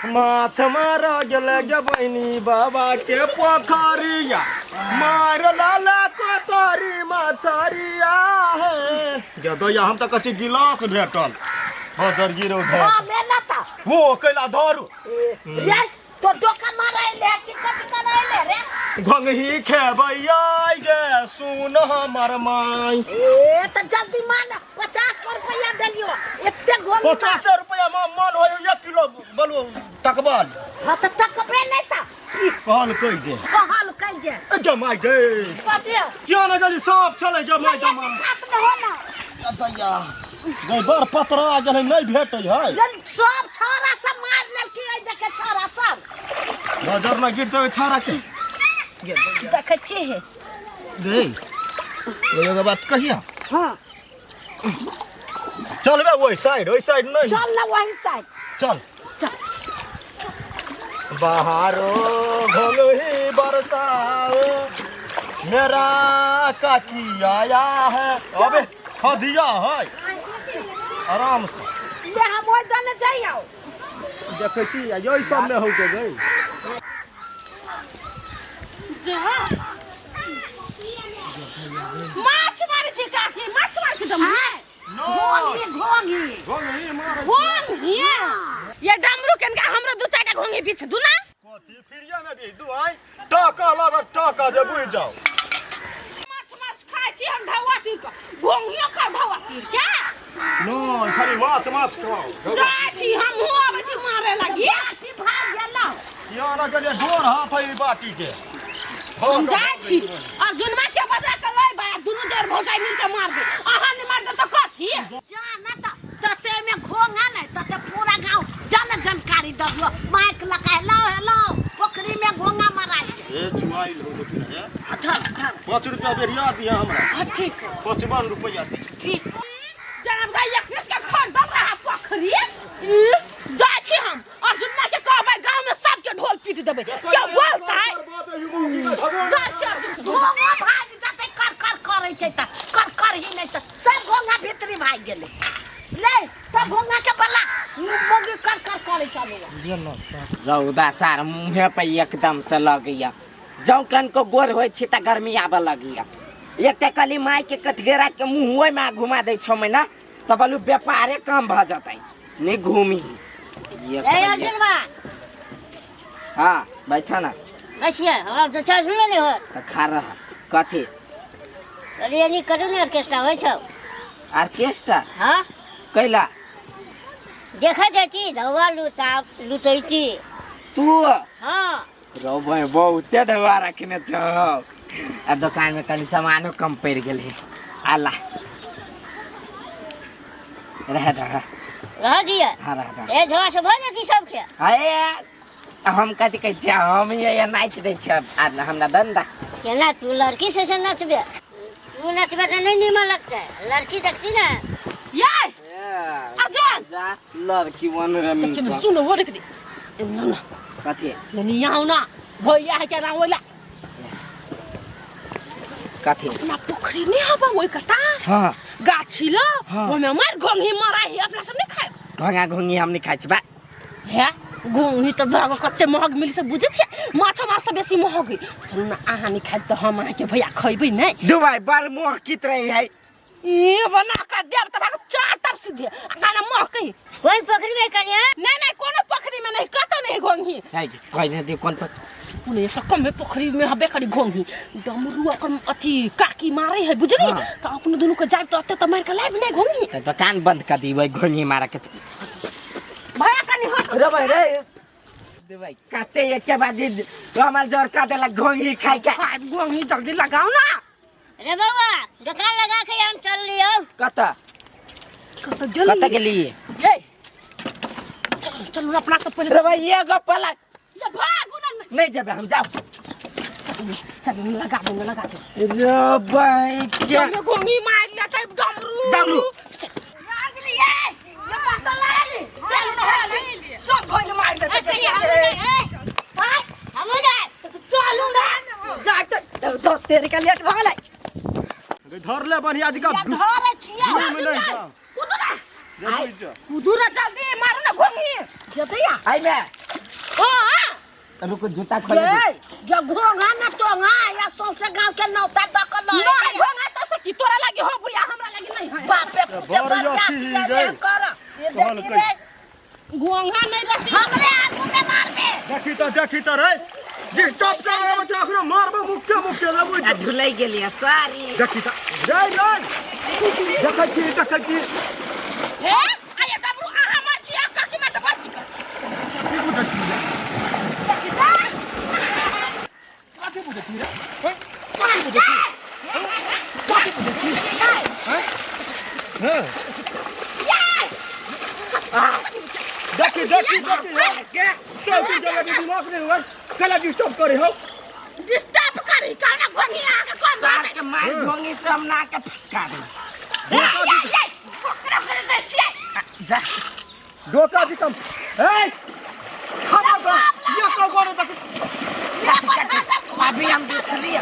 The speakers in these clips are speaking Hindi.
माछ मार गेले गे बहिनी बाबा के पोखरिया मार लाला कोतरी मछरिया है गे दैया हम त कछि गिलास भेटल बदर गिरो धर हां मेहनत वो कैला धरू रे तो डोका मारैले कि कथि करैले रे घंगी खेबैया गे सुन हमर माई ए त जल्दी मान 50 रुपया देलियो एते घोंगी 50 रुपया में मन होय 1 किलो बोलू तकबल हां त तकबे नै त कहल कह जे गे माई गे कथि क्या न गली सब चले गे माई गे माई हाथ में हो ना दैया गे बर पतरा जने नहीं भेटै है जन सब छोरा सब मार लेल की ए देखे छोरा सब नजर न गिरते छारा के देखे छी है गे एगो बात कहिया हां चल बे ओई साइड नहीं चल ना वही साइड चल चल बाहरो घोलही बरसाओ मेरा काची आया है अबे खदिया है आराम से ले हम ओइ दने जाइयो देखै छी यही सब में हो के गई माछ मारे छै काकी माछ मार के दम घोंगी मार घोंगी ये डमरू कनका हमरो दू चाटा घोंगी पीछ दू ना कथी फिरिया में भी दू आई टाका लागत टाका जे बुझ जाओ माछ खाइ छी हम ढवाती को घोंगियो का ढवाती के नो खाली माछ खाओ जाय छी हम हुआ छी मारे लगी की भाग गेलो या ना के डोर हाथ है बाटी के हम जाय छी अर्जुन मा के बजा के लई बा दुनु देर भौजाई मिल के मार दे अहाँ ने मार दे तो कथी जा ना तते में घोंगा नै तते पूरा गांव जानकारी दबलो माइक लगाइलो हेलो पोखरी में घोंगा माराइ छै ए जुआइल हो देखी ना अच्छा 5 रुपया बेरिया दिया हमरा ठीक 55 रुपया दी ठीक जब गाय एक के खन बल रहा पोखरी जाय छी हम अर्जुन मा के कहबै गांव में सबके ढोल पीट देबै क्या बोलता है जाय छी अर्जुन घोंगा भाग जते कर करै छै त कर ही नै त सब घोंगा भीतरी भाग गेलै ले सब घोंगा के बला मोगी कर करे चलू रौदा सार मुँहे पे एकदम से लगैया जौकन को गोर होइ छै त गर्मी आबे लगैया एक त कली माई के कटगेरा के मुँह ओइ में घुमा दै छौ मैं ना त बोलू व्यापारे कम भ जतै नहीं घूमी ए अर्जुन बा हां बैठा ना बसिया हम तो चल सुने नहीं हो त खा रहा कथी अरे नहीं करू ने ऑर्केस्ट्रा होइ छौ ऑर्केस्ट्रा हां कैला देखा जाती धवा लुटैती तू हां रो भाई बहुते ढवा रखने छौ आ दुकान में कनी सामानो कम पड़ गेल है आला रह दिया हाँ रह ए धवा से भन जाती सब के अरे हम कथी कहै छी हम ये नाच दै छ आ हमरा धंधा केना तू लड़की से नचबे तू नचबे त नहीं नीमन लगता है लड़की देखती ना ये अर्जुन जा लड़की बन रे मिन चल सुनो वो देख दे ना कथी नहीं आऊ ना भैया है के रंग वाला कथी ना पोखरी नहीं हबा ओइ कता हां गाछी लो ओमे मार घोंगी माराई अपना सब नहीं खाए घोंगा घोंगी हम नहीं खाइ छी बा है घोंगी तो भागो कते महग मिली से बुझे छी माछ माछ से बेसी महग चल ना आहा नहीं खाए तो हम आके भैया खइबै नहीं दुबई बड़ मोह कित रही है ए बना का देव त भागो चाटप सीधे गाना महकई कौन पोखरी में कनिया नहीं कोनो पोखरी में नहीं कतो नहीं घोंगी है कोई नहीं दे कौन पर उन्हें ऐसा कम में पोखरी में हबे करी घोंगी डमरू कर अथी काकी मारे है बुझली तो अपन दोनों को जाब तो अते तो मार के लाइव नहीं घोंगी तो कान बंद कर दी भाई घोंगी मारा के भैया कनी हट रे भाई रे दे भाई काटे एक के बाद तो हमार जोर काटे ला घोंगी खाई के घोंगी जल्दी लगाओ ना रे बाबा दुकान लगा के हम चल लियो कता कता के लिए ये चल चल अपना तो पहले रे भाई ये गपला ये भागो ना नहीं जब हम जाओ चल लगा दे रे भाई क्या चल घोंगी मार लिया टाइप डमरू राजली ये पता लाली चल ना सब घोंगी मार दे हां हम जाए चलू ना जा तो तेरे का लेट भागले धर ले बढ़िया जी का धरे छिया कूदो ना जल्दी जा कूदो ना जल्दी मारो ना घोंगी खेतैया आई मैं रुक जूता खोल जो घोंघा न टोंगा या सौसे गांव के नौता दक ल नहीं घोंगा तो से की तोरा लगी हो बुढ़िया हमरा लगी नहीं है बाप रे बरियाती कर ये देखी रे घोंगा नहीं रसी हमरे आगू में मार दे देखी त रे डिस्टर्ब कर रहा बच्चा आखिर मारबो मुक्के लगो आ धुलाई गेलिए सारी देखी त रे देखै छी हे आया डबरू आहा मार छी आ काकी में तो बच छी काटे बुझे छी रे काटे बुझे छी देखी जगह दिमाग नहीं हुआ कला डिस्टर्ब करे हो डिस्टर्ब करी कहना घोंगी आके कौन सार बात के मार ढोंगी से हम ना के फटका दे जा डोका जी कम ए खड़ा बा ये को गोरे तक अभी हम बेच लिए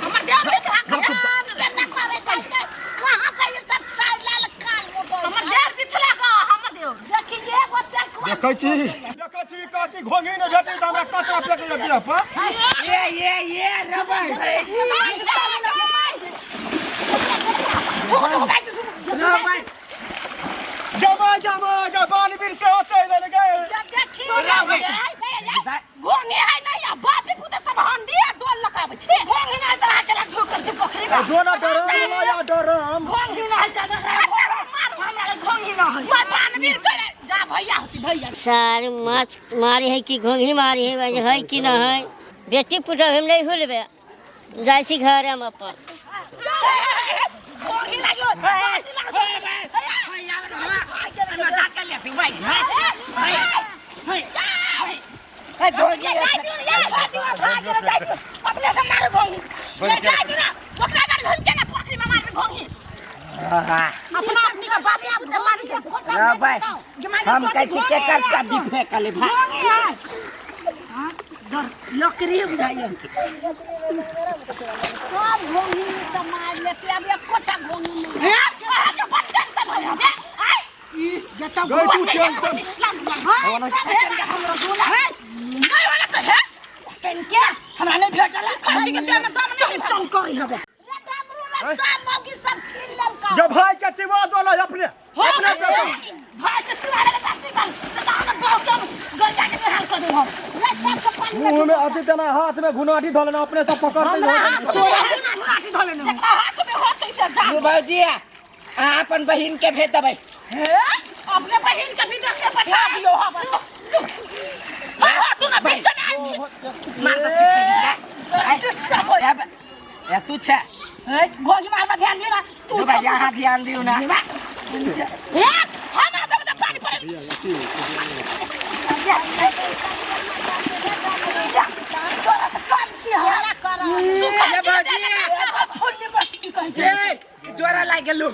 हमर देह में कहां से ये सब साइड लाल काल वो तो हमर देह पिछला का हमर देह देखिए वो तेल को देखै छी काकी घोंगी न भेटै त हमरा कचरा फेक ले दिया पा ये रबड़ जमा बालवीर से होते ले गए देखी घोंगी है नहीं या बाप ही पुते सब हंडी डोल लगावे छे घोंगी नहीं तो आके लग ठोकर छे पोखरी में दोना डरम घोंगी नहीं तो मार हमरा घोंगी नहीं मैं बानवीर करे जा भैया होती भैया सार माछ मारी है कि घोंघी मारी है कि न है बेटी पुतौ हम नहीं हुलबे जाइ छी घर हम अपन घोंगी लागियो भैया मजा कर ले भाई अपने से मारो घोंगी ले जाए ना ओकरा कर घन के ना पोखरी में मार घोंगी अपना अपनी का बाप आप तो मार के रबड़ हम कहै छी के कर चाबी फेंकले भाई लकड़ी बुझाइए सब घोंगी समाज लेते अब एक कोटा घोंगी नहीं के बट टेंशन हो बे ये तो गई तू टेंशन नहीं वाला तो है पेन के हमरा नहीं भेटल खासी के तेल में दम नहीं चम करी हबे सब मौकी सब छीन ललका जब भाई के चिवा दोला अपने भाई के सिवारे के बात कर बता ना बहुत कम घर जाके हाल कर दे हम ले सब के पानी मुंह में अति तना हाथ में घुनाटी धोलना अपने सब पकड़ के हाथ में होत कैसे जा बाबूजी अपन बहिन के भेज देबै अपने बहन के विदेश में पठा दियो हम तू ना बेच ना मार दे या तू छे घोंगी मार पर ध्यान देना तू भाई यहाँ ध्यान दियो ना हमारा तो पानी पड़े जोरा लाग गेलु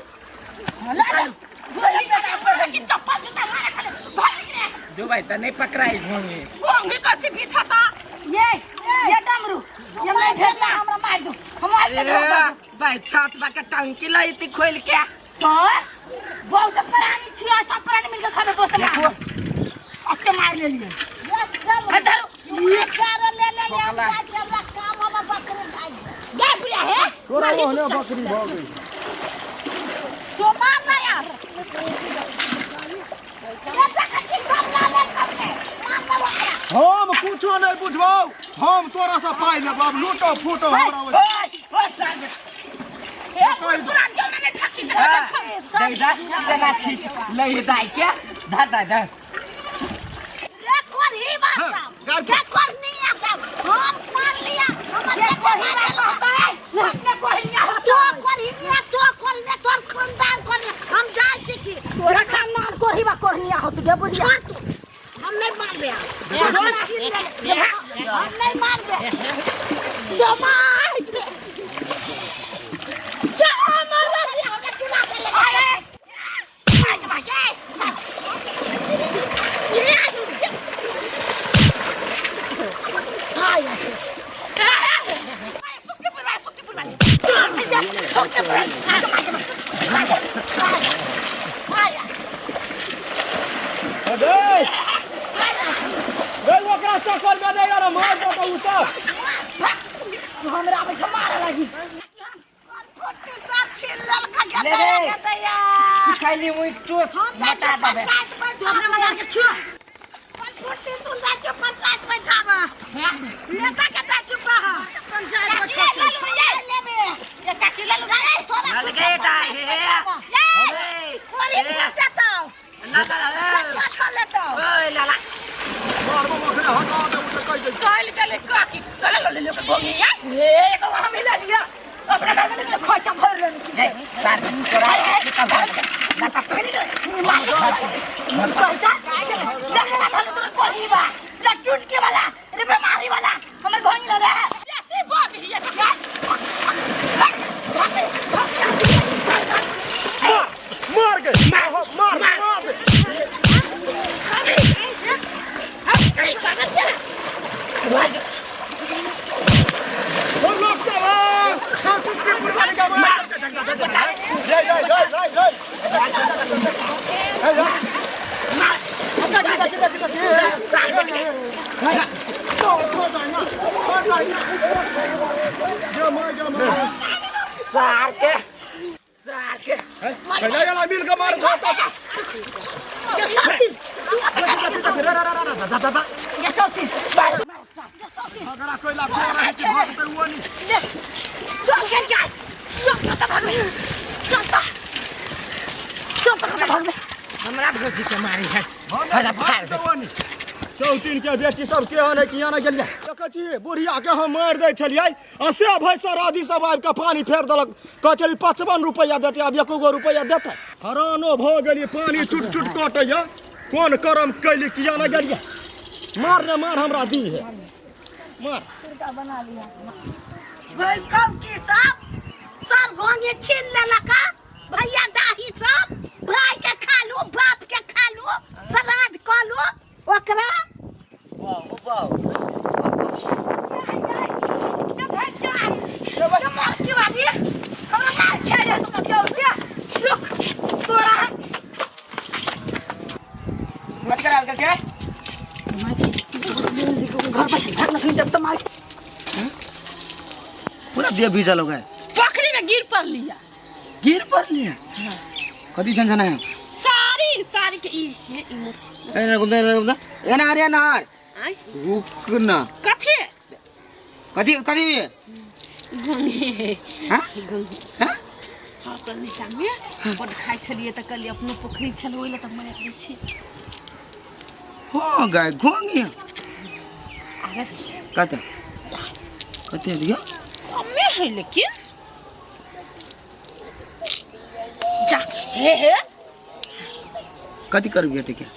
दो भाई त नहीं पकड़ाई घोंगी घोंगी कछि बिछता ये डमरू ये नहीं भेला हमरा मार दो हमार भाई छत बा के टंकी लईती खोल के तो बहुत प्राणी छिया सब प्राणी मिलके खाबे बोतल अत्ते मार ले लिए ये चारो ले ले ये हमरा काम हम बकरी खाई गा बुढ़िया है तोरा ओहने बकरी भ गई तो मार ना यार ये देखि सब लाले करके मार ना ओकरा हम कुछो नहीं बुझबौ हम तोरा से पाई लेब अब लूटो फूटो हमरा पुरान के उन्होंने ठक्की दे दा जना छी लई दाई के धा रे कोन ही बासा के कोन नहीं आता हम मार लिया हम ये कोई नहीं कहता है अपने कोई नहीं तो आता कोन ही नहीं तो कोन ने तोर खानदान कोन हम जाय छी की तोरा का नाम कोई बा कोहनिया होत जे बुढ़िया हम नहीं मार बे हम छीन ले हम नहीं मार बे जमाई क्या हमारा हमरा किला के ले गई ओकरा कर में नहीं यार मार दो तो उतर हमरा में मारे लगी फुट्टी सब छीन लेल का ले रे। के या खाली मुई टोस मटा देबे हमरे मजा के क्यों फुट्टी सुन जा के पंचायत में जाबा नेता के जा चुका है पंचायत में लेबे ये काकी ले लो थोड़ा लगे दा हे खोरी जाता लगा खा लेता ओए लाला मार मखरे हटा दे उतर कह दे चल चले काकी चले लो ले लो भोगी या ए को हम मिला दिया अपना घर में खोचा भर ले सार तोरा निकल ना का पहले चुटके वाला रे बीमारी वाला हमें घोंग लगा है ऐसी बात ही है मार गए मार दे हम लोग चला हम कुछ भी बुला के मार ले सार के पहले वाला मिल के मार था ये सोची अगर कोई लाभ रहा है कि भाग पे वो नहीं चल के गैस चल तो भाग हमरा भौजी के मारी है हरा फाड़ दे चौथिन के बेटी सब के आने किया ना गेलिए देखै छी बुढ़िया के हम मार दे छलिए आ से भैसा राधी सब आबि के पानी फेर देलक कह चली 55 रुपया देते अब 1 रुपया देते हरानो भ गेली पानी छुट छुट कटैया कोन करम कैली किया ना गेलिए मार ने मार हमरा दी है मार भाई कब की सब घोंगे छीन लेलका भैया दाही सब भाई के खा लो बाप के खा लो सलाद खा लो ओकरा वाह की बाजी हमरा मार खेले तो क्यों से रुक तोरा मत कर हल्का के घर पर घर में जब तक मार पूरा देह भीजा लोग है पोखरी में गिर पड़ लिया गिर पड़ लिया कदी झंझना है सारी के ई ए गुदा ए ना रे नार आई रुक ना कथे कदी कदी भी घोंगे हां हां अपन नीचा में पट खाइ छलिए त कल अपनो पोखरी छल ओइला त मार दै छी हो गए घोंगी अरे कते कते दिया कमे है लेकिन जा हे कदी कर गए थे क्या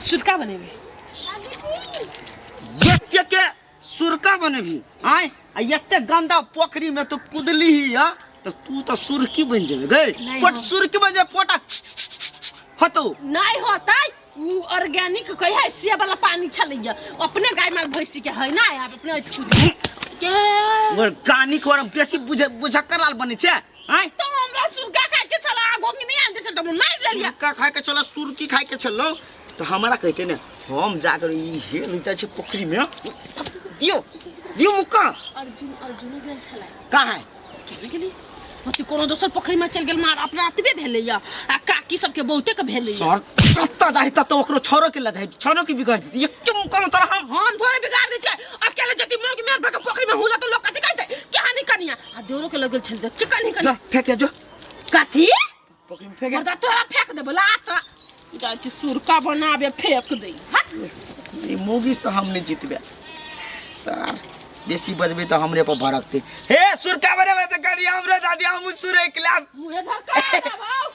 सुरका बनेबे ये के सुरका बने भी आए एते गंदा पोखरी में तो कूदली ही है तो तू तो सुरकी बन जेबे गए नहीं पट हो। सुरकी बन जे पोटा हतो नहीं होता उ ऑर्गेनिक कहि है से वाला पानी छलैया अपने गाय माल भैंसी के है ना आप अपने कूद के वो कानी को बेसी बुझक्कर लाल बने छे आए तो हमरा सुरका खाइ के छला आगो के नहीं आंदे छ त नहीं लेलिया का खाए के चलो सुरकी खाए के चलो तो हमारा कहते ने हम जाकर ई हे नीचे छे पोखरी में दियो मुक्का अर्जुन गेल छला कहाँ है केने गेली मति कोनो दोसर पोखरी में चल गेल मार अपना आतबे भेलैया आ काकी सब के बहुते के भेलैया सर जत्ता जाहि त ओकरो छोरो के लजाइ छोरो के बिगाड़ दी एक मुक्का में तोरा हम हम थोड़े बिगाड़ दे छै अकेले जति मोर के मेर भके पोखरी में हुला तो लोग कथि कहते कहानी कनिया आ देवरो के लगल छल चिकन ही जा कनिया फेंक जो कथि पोखरी में फेंक मर्दा तोरा फेंक दे बोला त जाय छी सुरका बनाबे फेंक दे हट ई मोगी से हम नहीं जीतबे सर बेसी बजबे तो हमरे पर भड़कते हे सुरका बरे में तो करी हमरे दादी हम सुरे के लाभ मुहे झलका भाव